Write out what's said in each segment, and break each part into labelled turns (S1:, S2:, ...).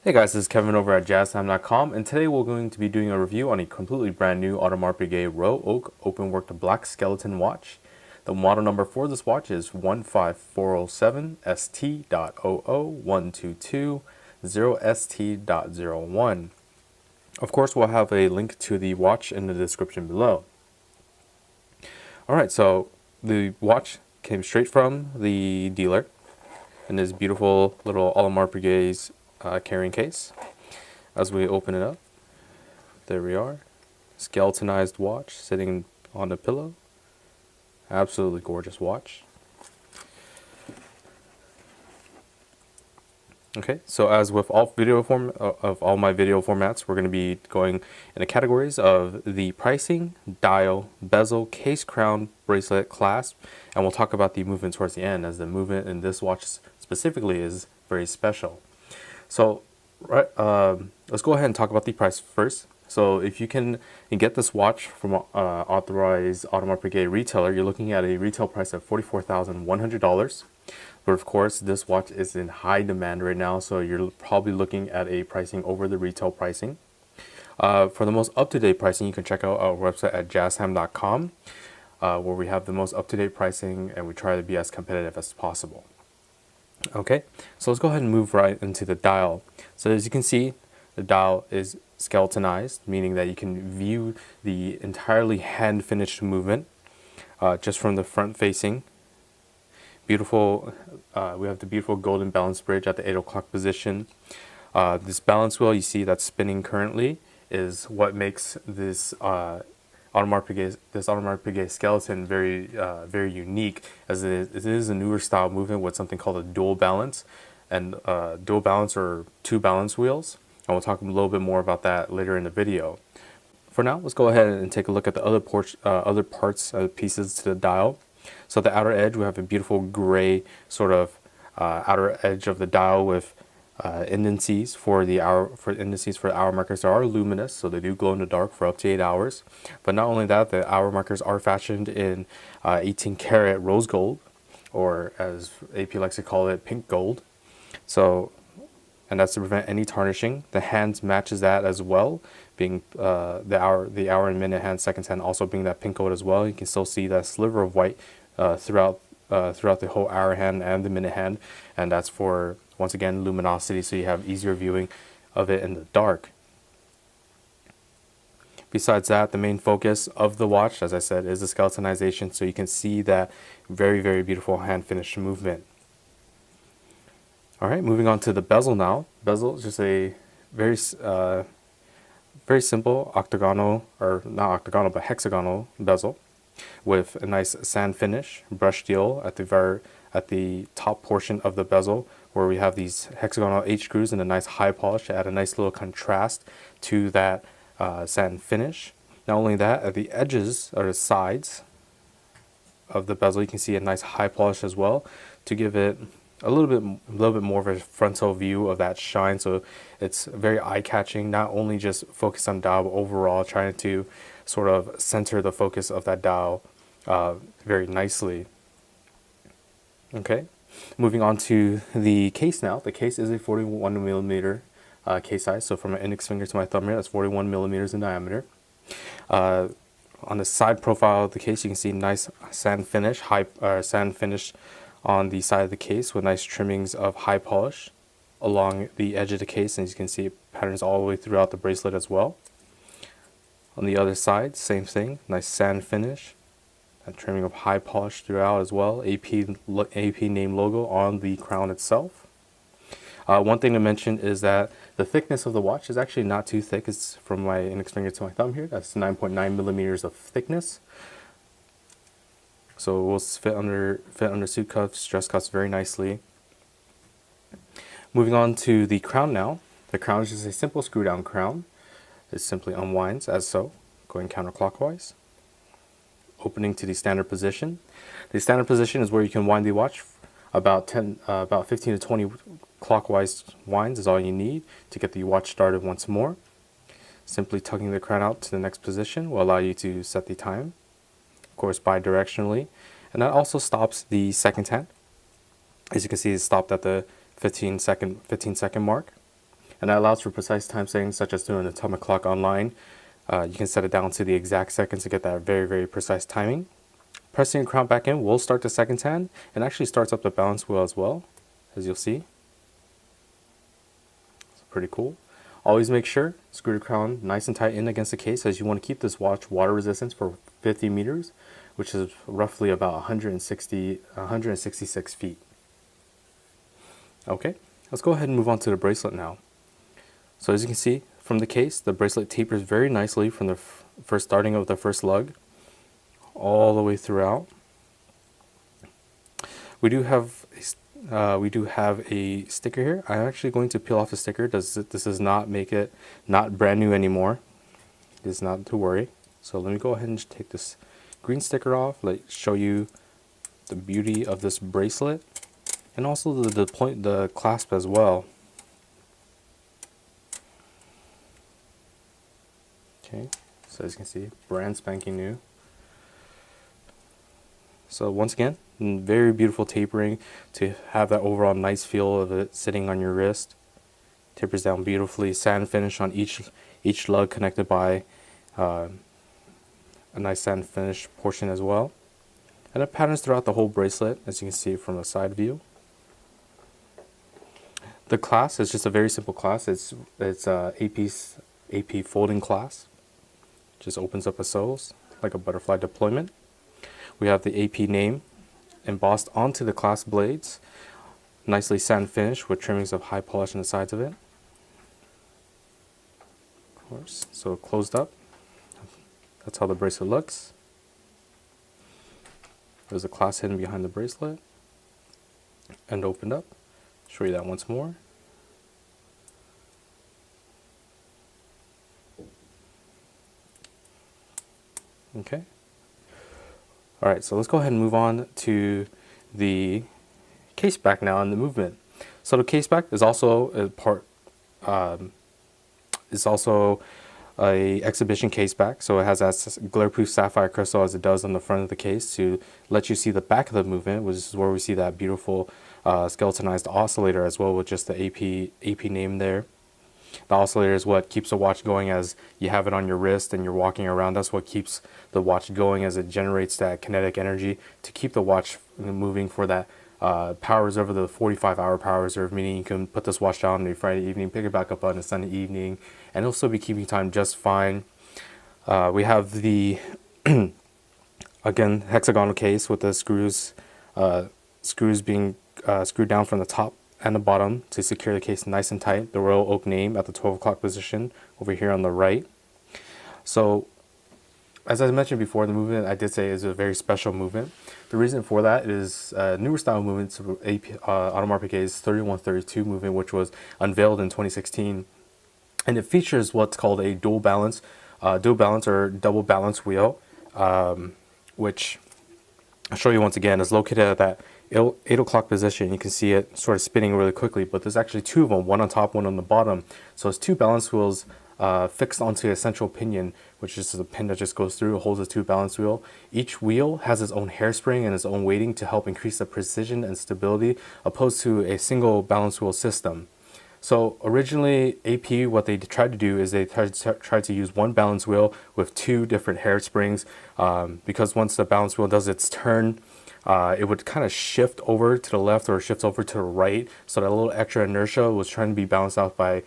S1: Hey guys, this is Kevin over at JazTime.com, and today we're going to be doing a review on a completely brand new Audemars Piguet Row Oak Open Worked Black Skeleton watch. The model number for this watch is 15407 ST.00122-0ST.01. Of course, we'll have a link to the watch in the description below. Alright, so the watch came straight from the dealer in this beautiful little Audemars Piguet's carrying case. As we open it up, there we are. Skeletonized watch sitting on the pillow. Absolutely gorgeous watch. Okay, so as with all all my video formats, we're going to be going in the categories of the pricing, dial, bezel, case, crown, bracelet, clasp, and we'll talk about the movement towards the end, as the movement in this watch specifically is very special. So, let's go ahead and talk about the price first. So, if you can get this watch from authorized Audemars Piguet retailer, you're looking at a retail price of $44,100. But of course, this watch is in high demand right now, so you're probably looking at a pricing over the retail pricing. For the most up-to-date pricing, you can check out our website at JazTime.com, where we have the most up-to-date pricing and we try to be as competitive as possible. Okay, so let's go ahead and move right into the dial. So as you can see, the dial is skeletonized, meaning that you can view the entirely hand-finished movement just from the front facing. Beautiful, we have the beautiful golden balance bridge at the 8 o'clock position. This balance wheel you see that's spinning currently is what makes this Audemars Piguet skeleton very unique, as it is a newer style movement with something called a dual balance, and dual balance or two balance wheels. And we'll talk a little bit more about that later in the video. For now, let's go ahead and take a look at the other parts, pieces to the dial. So the outer edge, we have a beautiful gray sort of outer edge of the dial with indices for the hour markers. They are luminous, so they do glow in the dark for up to 8 hours. But not only that, the hour markers are fashioned in 18 karat rose gold, or as AP likes to call it, pink gold. So, and that's to prevent any tarnishing. The hands matches that as well, being the hour and minute hand, seconds hand also being that pink gold as well. You can still see that sliver of white throughout the whole hour hand and the minute hand, and that's for, once again, luminosity, so you have easier viewing of it in the dark. Besides that, the main focus of the watch, as I said, is the skeletonization, so you can see that very beautiful hand finished movement. Alright, moving on to the bezel now. Bezel is just a very simple octagonal, or not octagonal, but hexagonal bezel with a nice sand finish, brushed steel at the top portion of the bezel, where we have these hexagonal H screws and a nice high polish to add a nice little contrast to that sand finish. Not only that, at the edges or the sides of the bezel, you can see a nice high polish as well to give it a little bit more of a frontal view of that shine, so it's very eye-catching. Not only just focused on dial, but overall trying to sort of center the focus of that dial very nicely. Okay, moving on to the case now. The case is a 41 millimeter case size, so from my index finger to my thumb here, that's 41 millimeters in diameter. On the side profile of the case, you can see nice sand finish, sand finish on the side of the case with nice trimmings of high polish along the edge of the case, and as you can see, patterns all the way throughout the bracelet as well. On the other side, same thing, nice sand finish and trimming of high polish throughout as well. AP name logo on the crown itself. One thing to mention is that the thickness of the watch is actually not too thick. It's from my index finger to my thumb here. That's 9.9 millimeters of thickness. So it will fit under suit cuffs, dress cuffs very nicely. Moving on to the crown now. The crown is just a simple screw down crown. It simply unwinds as so, going counterclockwise. Opening to the standard position. The standard position is where you can wind the watch. About 15 to 20 clockwise winds is all you need to get the watch started once more. Simply tugging the crown out to the next position will allow you to set the time, of course bidirectionally, and that also stops the second hand. As you can see, it's stopped at the 15 second mark. and that allows for precise time settings such as doing an atomic clock online. You can set it down to the exact seconds to get that very, very precise timing. Pressing your crown back in will start the seconds hand and actually starts up the balance wheel as well, as you'll see. It's pretty cool. Always make sure, screw your crown nice and tight in against the case, as you want to keep this watch water resistance for 50 meters, which is roughly about 166 feet. Okay, let's go ahead and move on to the bracelet now. So as you can see from the case, the bracelet tapers very nicely from the first starting of the first lug all the way throughout. We do have a sticker here. I'm actually going to peel off the sticker. This does not make it not brand new anymore. It's not to worry. So let me go ahead and just take this green sticker off. Show you the beauty of this bracelet, and also the clasp as well. Okay, so as you can see, brand spanking new. So once again, very beautiful tapering to have that overall nice feel of it sitting on your wrist. Tapers down beautifully, satin finish on each lug, connected by a nice satin finish portion as well. And it patterns throughout the whole bracelet, as you can see from a side view. The clasp is just a very simple clasp. It's AP folding clasp. Just opens up a soles like a butterfly deployment. We have the AP name embossed onto the clasp blades. Nicely satin finish with trimmings of high polish on the sides of it. Of course, so closed up. That's how the bracelet looks. There's a clasp hidden behind the bracelet and opened up. Show you that once more. Okay. Alright, so let's go ahead and move on to the case back now and the movement. So the case back is also a exhibition case back, so it has that glare-proof sapphire crystal as it does on the front of the case to let you see the back of the movement, which is where we see that beautiful skeletonized oscillator as well, with just the AP name there. The oscillator is what keeps the watch going as you have it on your wrist and you're walking around. That's what keeps the watch going, as it generates that kinetic energy to keep the watch moving for that power reserve, of the 45-hour power reserve, meaning you can put this watch down on a Friday evening, pick it back up on a Sunday evening, and it'll still be keeping time just fine. We have the, again, hexagonal case with the screws being screwed down from the top and the bottom to secure the case nice and tight. The Royal Oak name at the 12 o'clock position over here on the right. So as I mentioned before, the movement I did say is a very special movement. The reason for that is newer style movements of Audemars Piguet's 3132 movement, which was unveiled in 2016, and it features what's called a dual balance or double balance wheel, which I'll show you once again is located at that 8 o'clock position. You can see it sort of spinning really quickly, but there's actually two of them, one on top, one on the bottom. So it's two balance wheels fixed onto a central pinion, which is a pin that just goes through, holds the two balance wheel. Each wheel has its own hairspring and its own weighting to help increase the precision and stability, opposed to a single balance wheel system. So originally, AP, what they tried to do is they tried to use one balance wheel with two different hairsprings, because once the balance wheel does its turn, it would kind of shift over to the left or shifts over to the right. So that little extra inertia was trying to be balanced out by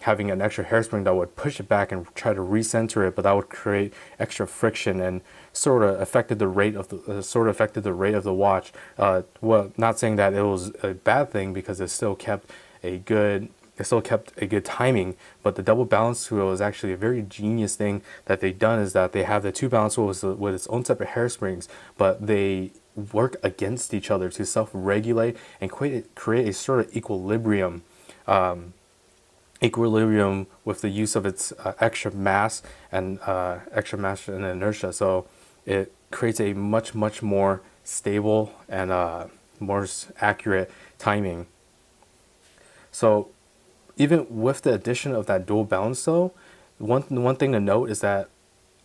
S1: having an extra hairspring that would push it back and try to recenter it, but that would create extra friction and sort of affected the rate of the watch. Well, not saying that it was a bad thing, because it still kept a good timing, but the double balance wheel is actually a very genius thing that they've done, is that they have the two balance wheels with its own separate hairsprings, but they work against each other to self-regulate and create a sort of equilibrium with the use of its extra mass and inertia. So it creates a much more stable and more accurate timing. So even with the addition of that dual balance, though, one thing to note is that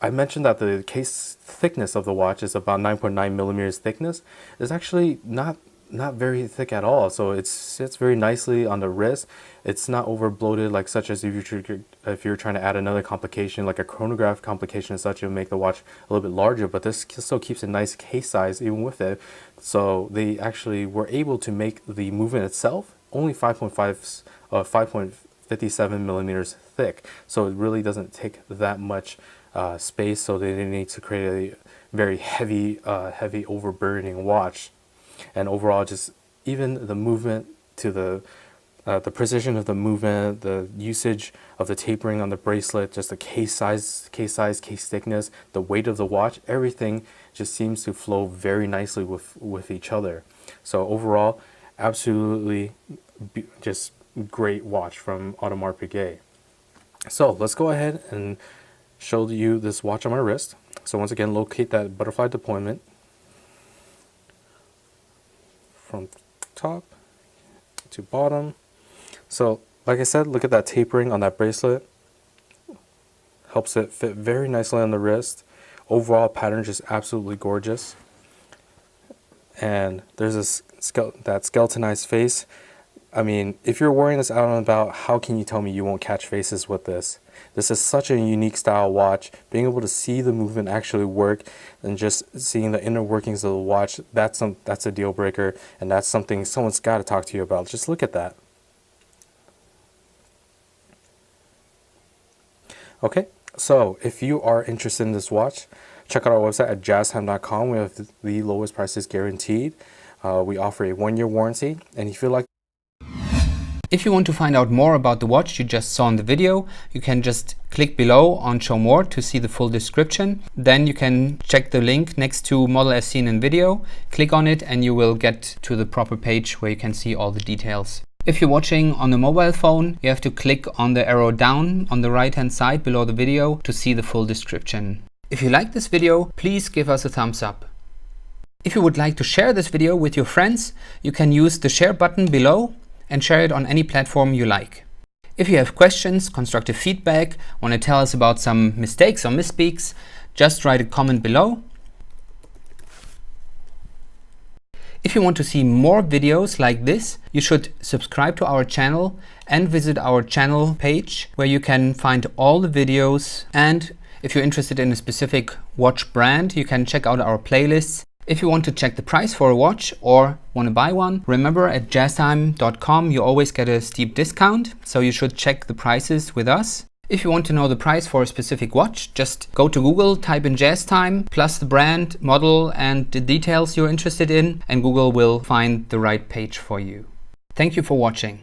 S1: I mentioned that the case thickness of the watch is about 9.9 millimeters thickness. It's actually not not very thick at all. So it sits very nicely on the wrist. It's not over bloated, like such as if you're trying to add another complication like a chronograph complication and such, it'll make the watch a little bit larger, but this still keeps a nice case size even with it. So they actually were able to make the movement itself only 5.57 millimeters thick. So it really doesn't take that much space, so they didn't need to create a very heavy overburdening watch. And overall, just even the movement to the precision of the movement, the usage of the tapering on the bracelet, just the case size, case thickness, the weight of the watch, everything just seems to flow very nicely with each other. So overall, absolutely just great watch from Audemars Piguet. So let's go ahead and show you this watch on my wrist. So once again, locate that butterfly deployment from top to bottom. So like I said, look at that tapering on that bracelet. Helps it fit very nicely on the wrist. Overall pattern just absolutely gorgeous. And there's that skeletonized face. I mean, if you're wearing this out and about, how can you tell me you won't catch faces with this? This is such a unique style watch. Being able to see the movement actually work and just seeing the inner workings of the watch, that's a deal breaker, and that's something someone's got to talk to you about. Just look at that. Okay, so if you are interested in this watch, check out our website at JazTime.com. We have the lowest prices guaranteed. We offer a 1-year warranty, and if you like.
S2: If you want to find out more about the watch you just saw in the video, you can just click below on Show More to see the full description. Then you can check the link next to Model as seen in video, click on it, and you will get to the proper page where you can see all the details. If you're watching on a mobile phone, you have to click on the arrow down on the right hand side below the video to see the full description. If you like this video, please give us a thumbs up. If you would like to share this video with your friends, you can use the share button below and share it on any platform you like. If you have questions, constructive feedback, want to tell us about some mistakes or misspeaks, just write a comment below. If you want to see more videos like this, you should subscribe to our channel and visit our channel page where you can find all the videos. And if you're interested in a specific watch brand, you can check out our playlists. If you want to check the price for a watch or want to buy one, remember at JazTime.com you always get a steep discount, so you should check the prices with us. If you want to know the price for a specific watch, just go to Google, type in JazTime, plus the brand, model, and the details you're interested in, and Google will find the right page for you. Thank you for watching.